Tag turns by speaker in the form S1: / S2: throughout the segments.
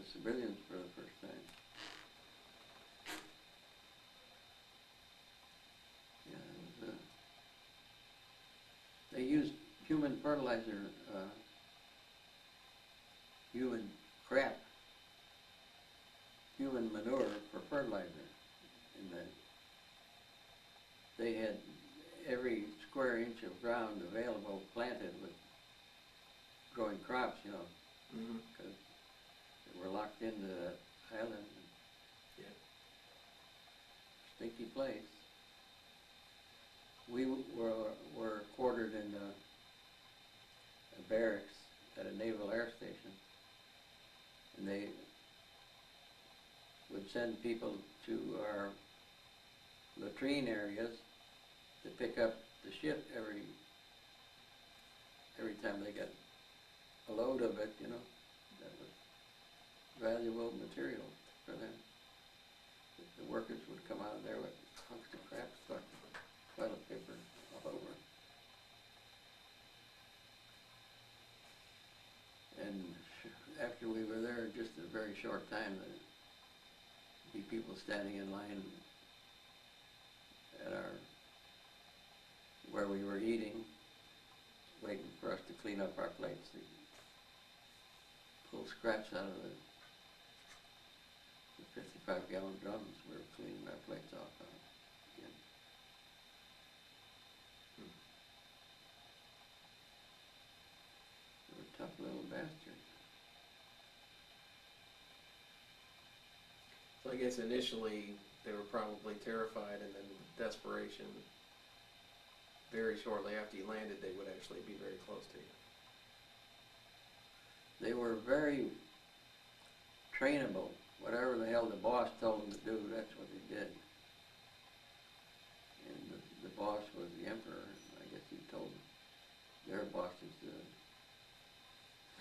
S1: the civilians for the first time. Yeah, it was, they used human fertilizer, human crap, human manure for fertilizer. And then they had every square inch of ground available planted with growing crops, you know, because they were locked into that island.
S2: Yeah.
S1: Stinky place. We were quartered in a barracks at a naval air station, and they would send people to our latrine areas to pick up the shit every time they got a load of it, you know. That was valuable material for them. The workers would come out of there with hunks of crap stuck, toilet paper all over. And after we were there, just a very short time, there'd be people standing in line at where we were eating, waiting for us to clean up our plates. They pull scraps out of the 55-gallon drums we were cleaning our plates off of again. They were tough little bastards.
S2: So I guess initially they were probably terrified, and then desperation, very shortly after you landed, they would actually be very close to you.
S1: They were very trainable. Whatever the hell the boss told them to do, that's what they did. And the boss was the emperor. I guess he told their bosses to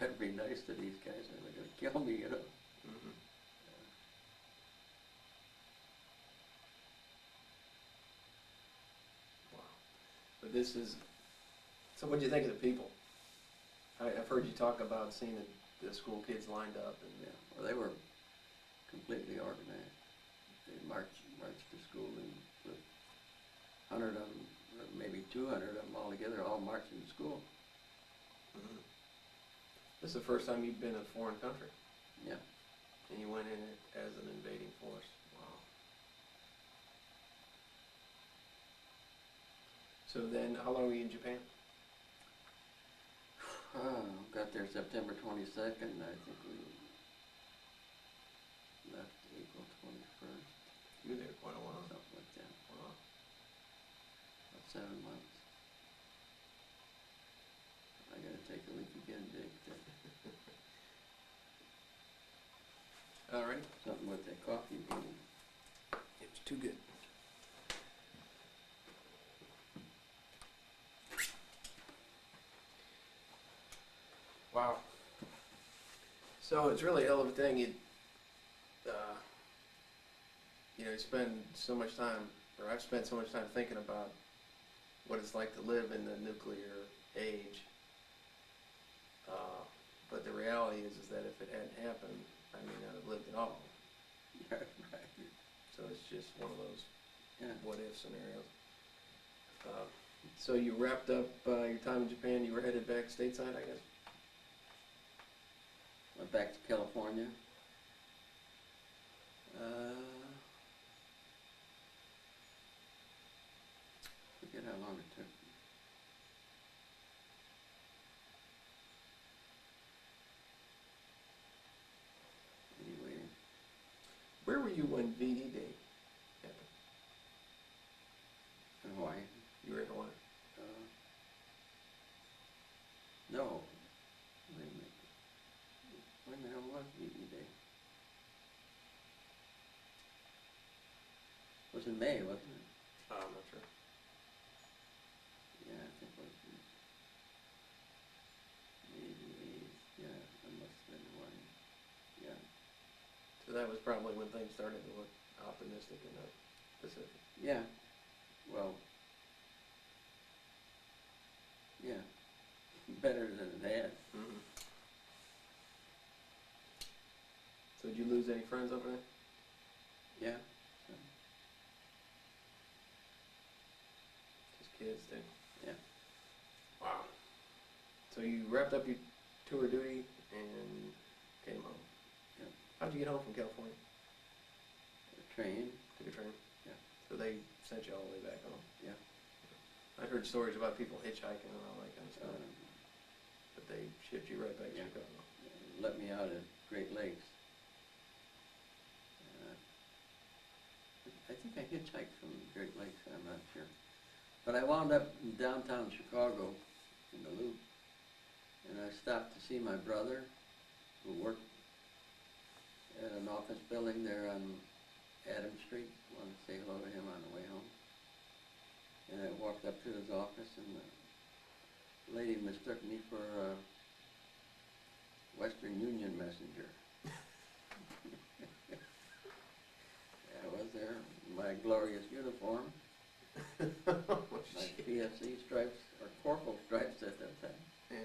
S1: better be nice to these guys or they're going to kill me, you know.
S2: Mm-hmm. Wow. But this is, so what do you think of the people? I've heard you talk about seeing the school kids lined up. And
S1: Yeah, well, they were completely organized. They marched to school, and with 100 of them, or maybe 200 of them all together, all marching to school.
S2: Mm-hmm. This is the first time you've been in a foreign country.
S1: Yeah.
S2: And you went in it as an invading force. Wow. So then, how long were you in Japan?
S1: Got there September 22nd, I think we left April 21st,
S2: You were there quite a while.
S1: something like that,
S2: Wow.
S1: about 7 months. I gotta take a leak again, Dick.
S2: All right.
S1: Something with that coffee bean.
S2: It's too good. Wow. So it's really a hell of a thing. You spend so much time, or I've spent so much time thinking about what it's like to live in the nuclear age. But the reality is that if it hadn't happened, I may not have lived at all.
S1: Yeah, right.
S2: So it's just one of those
S1: Yeah.
S2: what-if scenarios. So you wrapped up your time in Japan. You were headed back stateside, I guess.
S1: Went back to California. Forget how long it took. Anyway,
S2: Where were you when VE Day happened?
S1: in Hawaii.
S2: You were in Hawaii.
S1: No. Wait a minute. When the hell was VE Day? It was in May, wasn't it?
S2: I'm not sure.
S1: Yeah, I think it was maybe, yeah, it must have been one. Yeah.
S2: So that was probably when things started to look optimistic in the Pacific.
S1: Yeah. Well, yeah. Better than it had.
S2: Mm-hmm. So did you lose any friends over there?
S1: Yeah. So,
S2: Just kids too?
S1: yeah.
S2: Wow. So you wrapped up your tour of duty and came home?
S1: Yeah.
S2: How'd you get home from California?
S1: The train.
S2: Took a train?
S1: Yeah.
S2: So they sent you all the way back home?
S1: Yeah.
S2: I've heard stories about people hitchhiking and all that kind of stuff,
S1: Um,
S2: but they shipped you right back to
S1: Yeah.
S2: Chicago.
S1: let me out at Great Lakes. I think I hitchhiked from Great Lakes, I'm not sure. But I wound up in downtown Chicago in the Loop, and I stopped to see my brother, who worked at an office building there on Adams Street. Wanted to say hello to him on the way home. And I walked up to his office, and the lady mistook me for a Western Union messenger. I was there in my glorious uniform, my PFC stripes, or corporal stripes at that time.
S2: Yeah.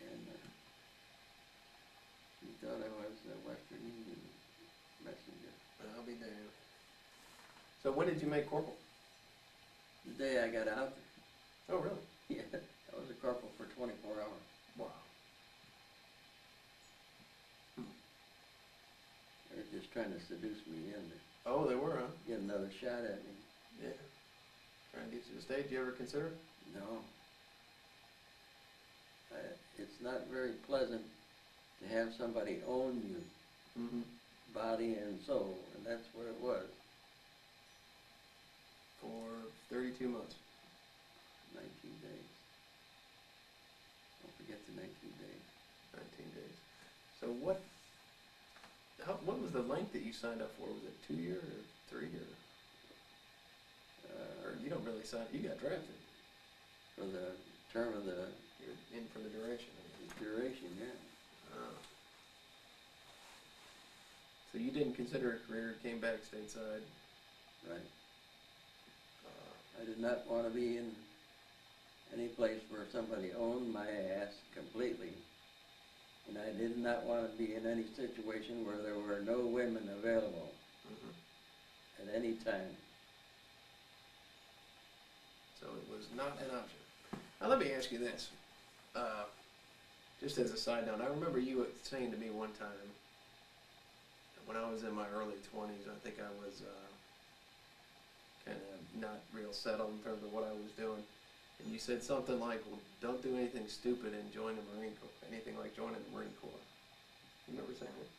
S1: And he thought I was a Western Union messenger.
S2: I'll be damned. So when did you make corporal?
S1: The day I got out
S2: Oh, really?
S1: there, yeah, I was a corporal for 24 hours.
S2: Wow.
S1: They were just trying to seduce me in to
S2: Oh, they were, huh?
S1: get another shot at me.
S2: Yeah. Trying to get you to stay. Do you ever consider it?
S1: No. It's not very pleasant to have somebody own you,
S2: Mm-hmm.
S1: body and soul, and that's what it was.
S2: For 32 months.
S1: 19 days. Don't forget the 19 days.
S2: 19 days. So what was the length that you signed up for? Was it 2 year or 3 year? Or you don't really sign, you got drafted.
S1: For the term of the
S2: You're in for the duration.
S1: duration, yeah.
S2: So you didn't consider a career, came back stateside.
S1: Right. I did not want to be in any place where somebody owned my ass completely. And I did not want to be in any situation where there were no women available
S2: Mm-hmm.
S1: at any time.
S2: So it was not an option. Now let me ask you this. Just as a side note, I remember you saying to me one time, when I was in my early 20s, I think I was kind of not real settled in terms of what I was doing. And you said something like, well, don't do anything stupid and join the Marine Corps. Anything like joining the Marine Corps. You remember saying that?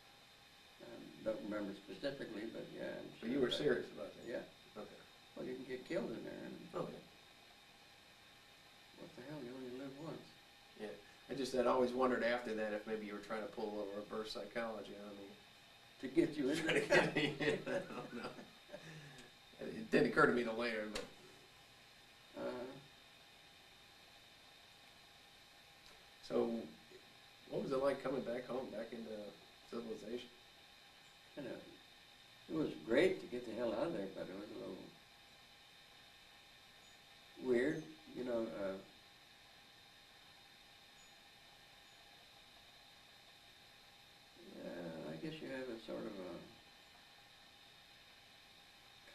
S1: Don't remember specifically, but yeah. I'm
S2: But
S1: sure
S2: you were
S1: that-
S2: serious about that?
S1: Yeah.
S2: Okay.
S1: Well, you can get killed in there, and
S2: Okay.
S1: what the hell, you only live once.
S2: Yeah. I'd always wondered after that if maybe you were trying to pull a little reverse psychology on me.
S1: To get you in
S2: Trying to
S1: there.
S2: get me in. I don't know. It didn't occur to me till later, but. So, what was it like coming back home, back into civilization?
S1: You know, it was great to get the hell out of there, but it was a little weird, you know. I guess you have a sort of a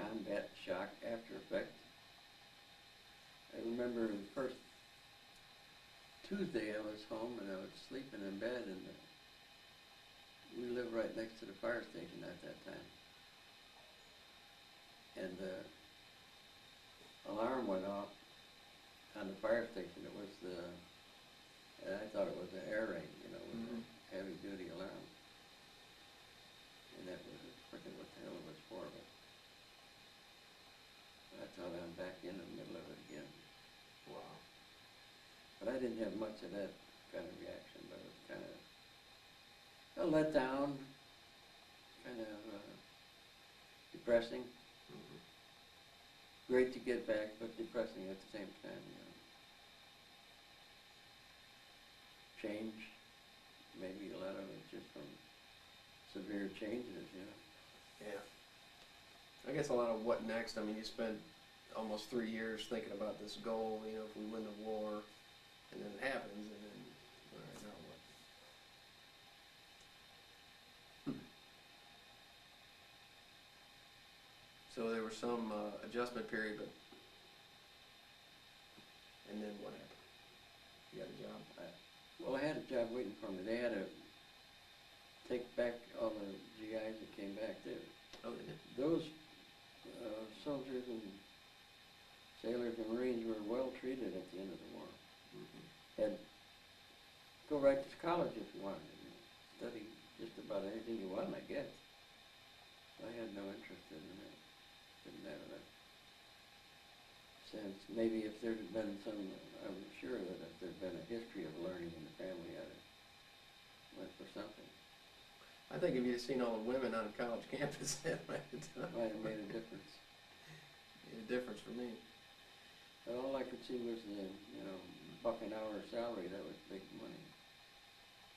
S1: combat shock after effect. I remember the first Tuesday I was home and I was sleeping in bed, and we lived right next to the fire station at that time. And the alarm went off on the fire station. It was and I thought it was an air raid, you know, with
S2: Mhm.
S1: a heavy duty alarm. And that was freaking what the hell it was for, but I thought I'm back in the middle of it again.
S2: Wow.
S1: But I didn't have much of that kind of reaction, but it was kind of a letdown, kind of depressing.
S2: Mm-hmm.
S1: Great to get back, but depressing at the same time, you know. Change, maybe a lot of it just from severe changes, you know.
S2: Yeah. I guess a lot of what next. I mean, you spent almost 3 years thinking about this goal, you know, if we win the war, and then it happens, and then, all right, now what? So there was some adjustment period, but, and then what happened? You got a job?
S1: Well, I had a job waiting for me. They had to take back all the GIs that came back there.
S2: Oh, they did?
S1: Those soldiers and sailors and Marines were well treated at the end of the war. Had go right to college if you wanted, study just about anything you wanted, I guess. I had no interest in it. Didn't have that sense. Maybe if there'd been some, I'm sure that if there'd been a history of learning in the family, I'd have went for something.
S2: I think if you'd seen all the women on a college campus, that might have
S1: Might have made a difference.
S2: made a difference for me.
S1: But all I could see was the, $1 an hour salary. That was big money.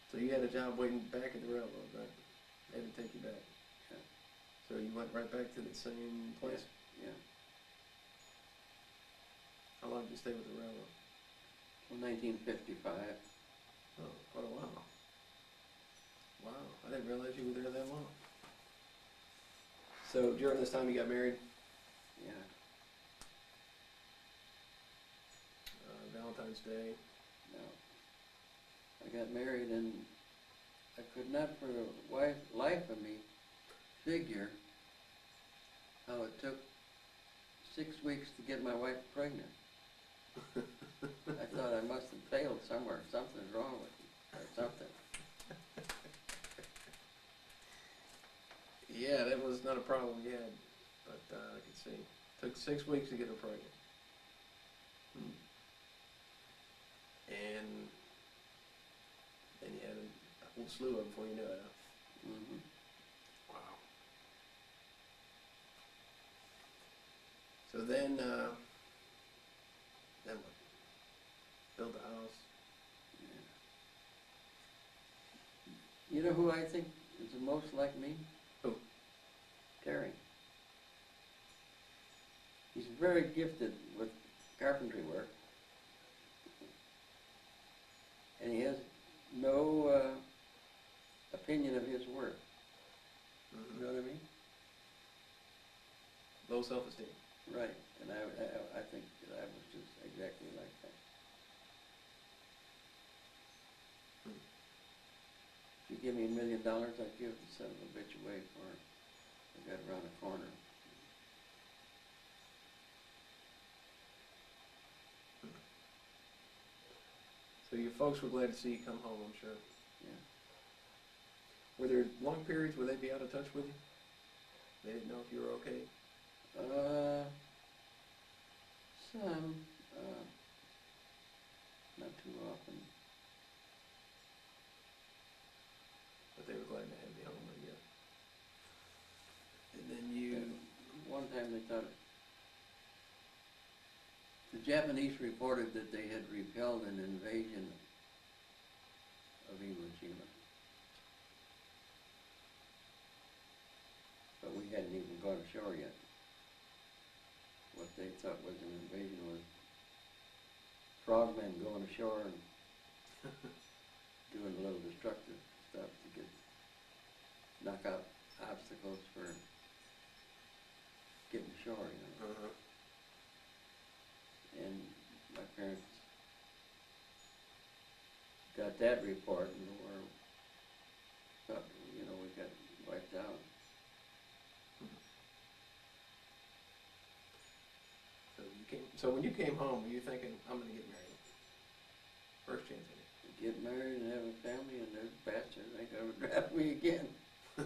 S2: So you had a job waiting back at the railroad, right? They had to take you back.
S1: Yeah.
S2: So you went right back to the same place?
S1: Yeah.
S2: How long did you stay with the railroad?
S1: Well, 1955.
S2: Oh, quite a while. Wow, I didn't realize you were there that long. So during this time you got married?
S1: Yeah.
S2: Valentine's Day.
S1: No. I got married and I could not for the life of me figure how it took 6 weeks to get my wife pregnant. I thought I must have failed somewhere. Something's wrong with me or something.
S2: Yeah, that was not a problem you had, but I could see. Took 6 weeks to get her pregnant. And then you had a whole slew of them before you knew it.
S1: Mm-hmm.
S2: Wow. So then what? Build a house.
S1: Yeah. You know who I think is the most like me?
S2: Who?
S1: Terry. He's very gifted with carpentry work. And he has no opinion of his work.
S2: Mm-hmm.
S1: You know what I mean?
S2: Low self-esteem.
S1: Right. And I think that I was just exactly like that. If you give me $1 million, I'd give the son of a bitch away for it. I got around the corner.
S2: So your folks were glad to see you come home, I'm sure.
S1: Yeah.
S2: Were there long periods where they'd be out of touch with you? They didn't know if you were okay?
S1: Some, not too often.
S2: But they were glad to have you home again. And then you...
S1: One time they thought the Japanese reported that they had repelled an invasion of Iwo Jima. But we hadn't even gone ashore yet. What they thought was an invasion was frogmen going ashore and doing a little destructive stuff to knock out obstacles for getting ashore,
S2: Uh-huh.
S1: And my parents got that report and were thought, we got wiped out.
S2: So when you came home, were you thinking, I'm going to get married? First chance I get.
S1: Get married and have a family, and those bastards ain't gonna draft me again.
S2: Wow.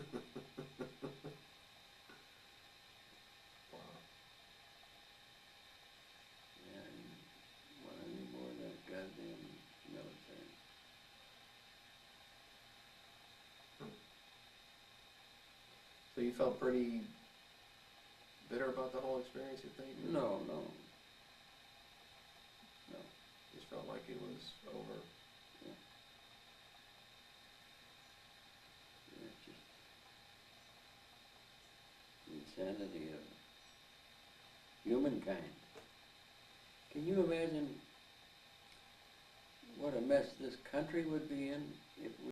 S1: Yeah, I didn't want any more of that goddamn military.
S2: So you felt pretty bitter about the whole experience, you think?
S1: No.
S2: Just felt like it was over.
S1: It's just insanity of humankind. Can you imagine what a mess this country would be in if we